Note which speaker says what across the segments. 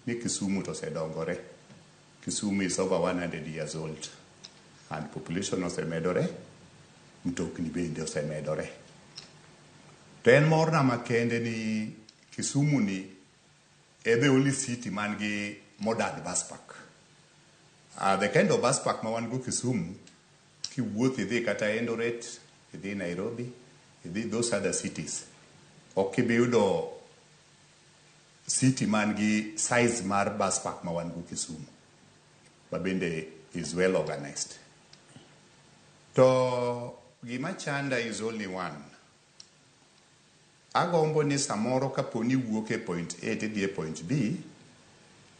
Speaker 1: ni Kisumu to osedongore. Kisumu is over 100 years old and population osemedore, mtokni bende osemedore. To en morna makende ni Kisumu ni the only city mangi modern bus park. The kind of bus park ma wan go Kisumu, ki wuoth idhi kata Eldoret, idhi Nairobi, idhi those other cities. Ok ibi yudo city mangi size mar bus park ma wan go Kisumu. But bende is well organized. To gima chanda is only one. Agombo ni samoro kaponi wuoke point A tidhi e point B,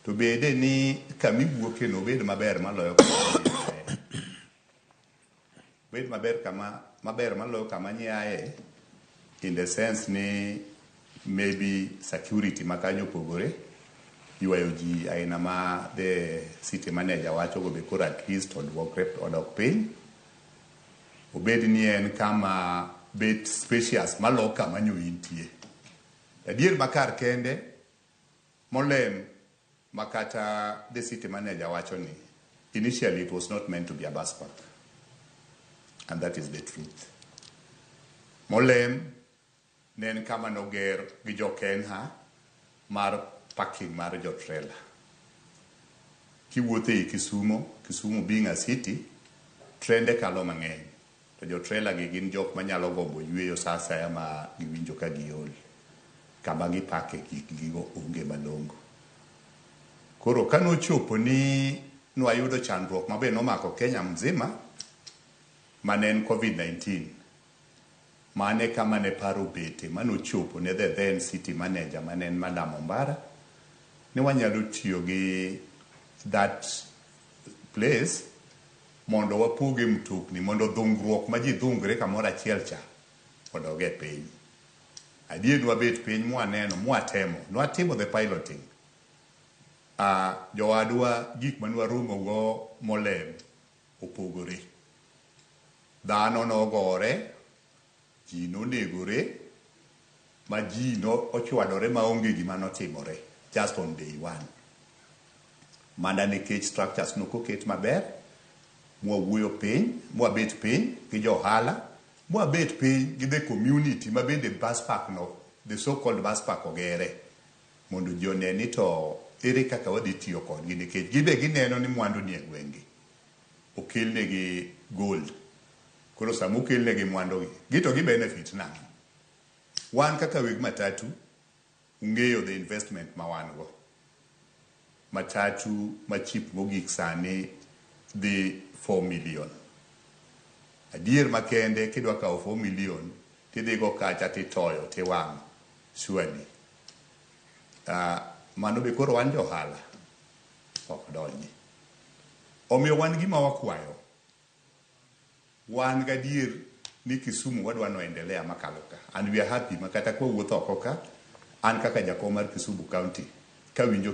Speaker 1: to bede ni kami wuoke no bed maber maloyo bed maber maloyo kama nyae, in the sense ni maybe security makanyo pogore, yuayo ji aina ma the city manager wacho go be koro at least odok piny. Obed ni en kama bet spacious malo kama nyo intie. Adier makar kende molem makata the city manager wacho ni initially it was not meant to be a bus park, and that is the truth. Molem nen kama noger gi jo Kenya mar parking mar jo trailer. Kiwuothe Kisumu being a city, trende kalo mang'eny. To jo trailer gi gin jok manyalo gombo yueyo sa asaya ma giwinjo ka giol. Kama gi pake gigo onge malongo. Koro kano chopo ni nwayudo chandruok mabe nomako Kenya mzima, manen COVID-19. Mane kama ne paro bete, mano chopo ne the then city manager manen Madam Ombara, ne wanyalo tiyo gi that place mondo wapoge mtokni, mondo dhungruok ma ji dhungre kamoro achiel cha odoge piny. Adier nwabet piny mwaneno, nwatimo the piloting. Jowadwa gik manwaromo go molem opogore. Dhano nogore, ji nonegore, ma ji no ochwadore maonge gima notimore just on day one. Mana nikech structures nokoket maber, mwawuoyo piny, mwabet piny gi johala, mwabet piny gi the community ma bende bus park no, the so-called bus park ogere, mondo ji oneni to ere kaka wadhi tiyo kodgi, nikech gibe gineno ni mwandu ni e gwenge. Okelnegi gold. Koro sama okelnegi mwandu gito gi benefit na. Wan kaka weg matatu, ung'eyo the investment ma wan go. Matatu ma cheap mogik sani the 4 million. Adier makende kidwa kao 4 million, tidhi go kacha titoyo tiwang' surely. Mano be koro wan johala ok donji. Omiyo wan gima wakwayo. Wan gadier ni Kisumu wadwa noendelea makalo ka. And we are happy makata kwa wuotho oko ka, an kaka jakom mar Kisumu County, kawinjo